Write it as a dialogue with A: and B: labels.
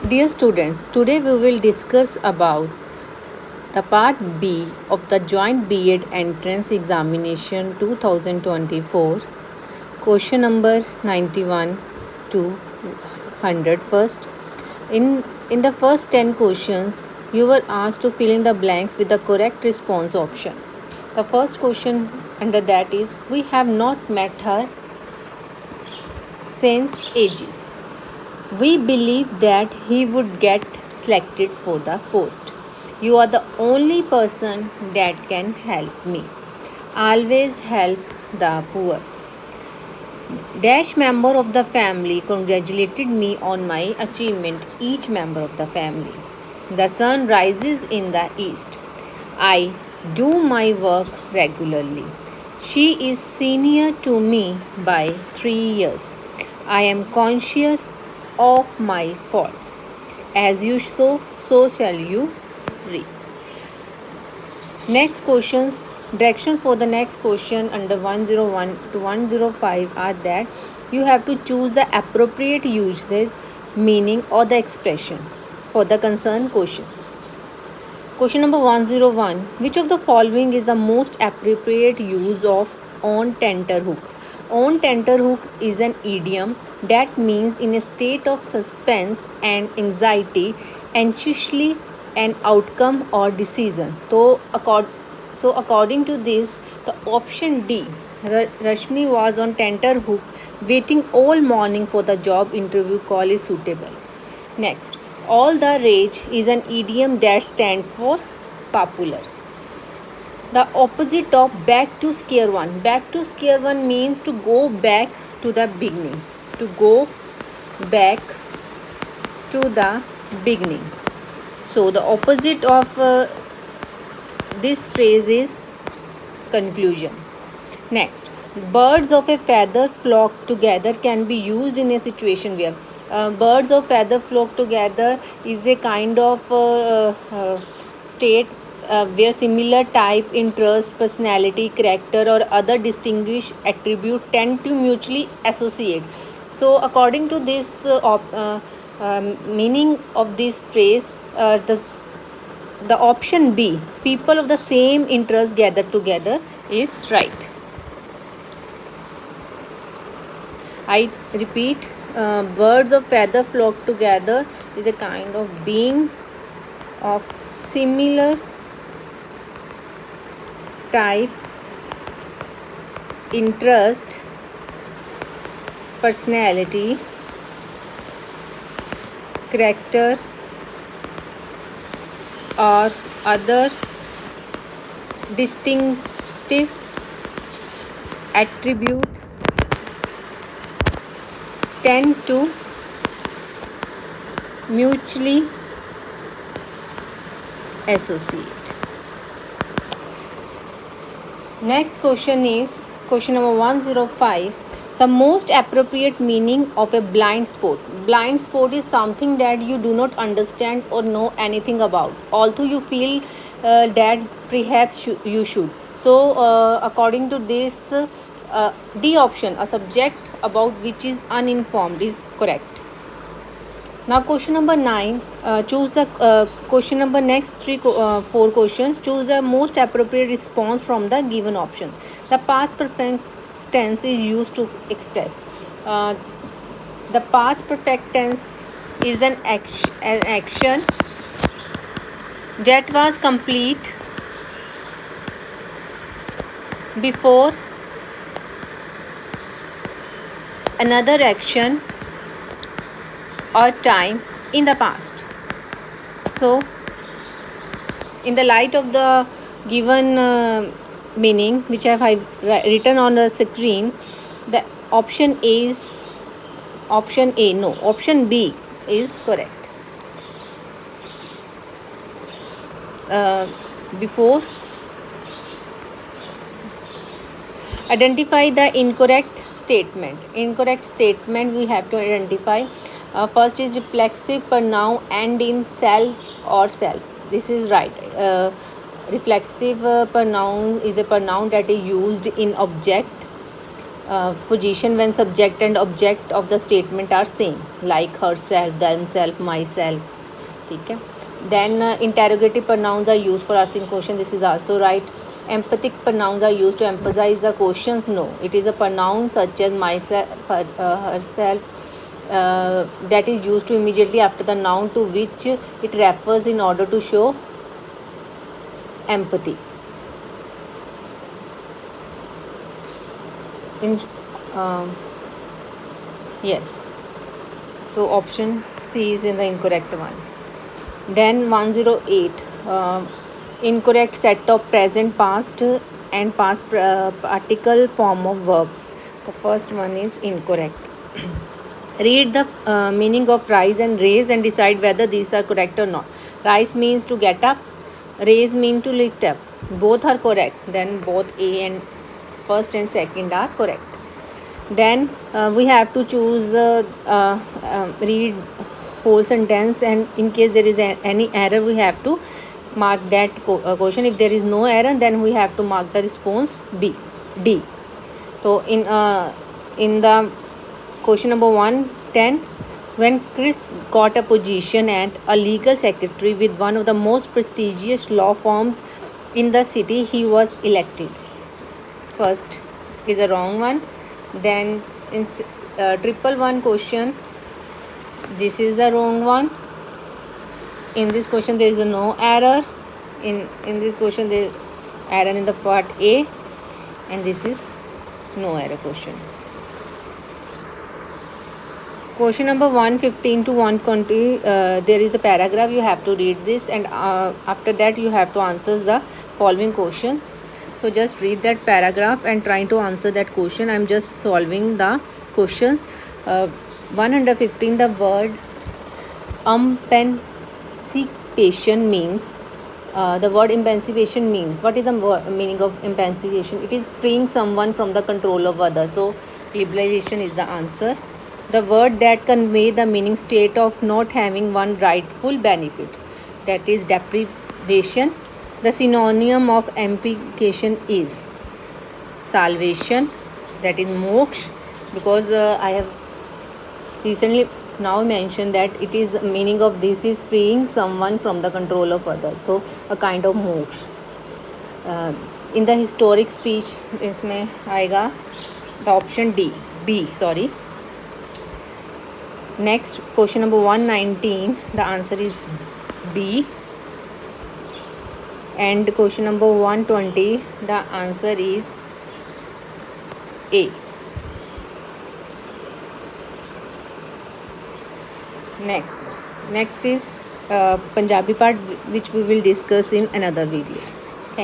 A: Dear students, today we will discuss about the part B of the Joint B.Ed Entrance Examination 2024, question number 91 to 100 first. In the first 10 questions, you were asked to fill in the blanks with the correct response option. The first question under that is, we have not met her since ages. We believe that he would get selected for the post. You are the only person that can help me. Always help the poor. Dash member of the family congratulated me on my achievement, each member of the family. The sun rises in the east. I do my work regularly. She is senior to me by 3 years. I am conscious of my faults. As you sow, so shall you reap. Next questions, directions for the next question under 101 to 105 are that you have to choose the appropriate usage, meaning or the expression for the concerned question. Question number 101. Which of the following is the most appropriate use of on tenterhooks? On tenterhook is an idiom that means in a state of suspense and anxiety, anxiously an outcome or decision. So according to this, the option D, Rashmi was on tenterhook waiting all morning for the job interview call is suitable. Next, all the rage is an idiom that stands for popular. The opposite of back to square one. Back to square one means to go back to the beginning. To go back to the beginning. So the opposite of this phrase is conclusion. Next, birds of a feather flock together can be used in a situation where birds of feather flock together is a kind of state where similar type, interest, personality, character, or other distinguished attribute tend to mutually associate. So, according to this meaning of this phrase, the option B, people of the same interest gathered together, is right. I repeat, birds of feather flock together is a kind of being of similar type, interest, personality, character, or other distinctive attribute tend to mutually associate. Next question is question number 105. The most appropriate meaning of a blind spot. Blind spot is something that you do not understand or know anything about, although you feel that perhaps you should. So, according to this, D option, a subject about which is uninformed, is correct. Now question number 9, choose the question number next 4 questions. Choose the most appropriate response from the given option. The past perfect tense is used to express. The past perfect tense is an action that was complete before another action or time in the past. So, in the light of the given meaning which I have written on the screen, the option B is correct. Before, identify the incorrect statement. Incorrect statement we have to identify. First is reflexive pronoun end in self or self. This is right. Reflexive pronoun is a pronoun that is used in object position when subject and object of the statement are same, like herself, themself, myself. ठीक है. Then interrogative pronouns are used for asking questions. This is also right. Emphatic pronouns are used to emphasize the questions. No, it is a pronoun such as myself, herself, that is used to immediately after the noun to which it refers in order to show empathy. Yes. So option C is in the incorrect one. Then 108. Incorrect set of present, past and past particle form of verbs. The first one is incorrect. Read the meaning of rise and raise and decide whether these are correct or not. Rise means to get up. Raise means to lift up. Both are correct. Then both A and first and second are correct. Then we have to choose read whole sentence, and in case there is any error we have to mark that question. If there is no error, then we have to mark the response D. So in the question number 110, when Chris got a position at a legal secretary with one of the most prestigious law firms in the city, he was elected. First is a wrong one. Then in 111 question, this is the wrong one. In this question there is no error. In this question there is error in the part A, and this is no error question. Question number 115 to 120, there is a paragraph. You have to read this, and after that you have to answer the following questions. So just read that paragraph and try to answer that question. I am just solving the questions. 115, the word emancipation means. The word emancipation means. What is the meaning of emancipation? It is freeing someone from the control of others. So liberalization is the answer. The word that convey the meaning state of not having one rightful benefit, that is deprivation. The synonym of emancipation is salvation, that is moksha, because I have recently now mentioned that it is the meaning of this is freeing someone from the control of others, so a kind of moksha. In the historic speech इसमें आएगा the option B. Next, question number 119, the answer is B. And question number 120, the answer is A. Next is Punjabi part, which we will discuss in another video.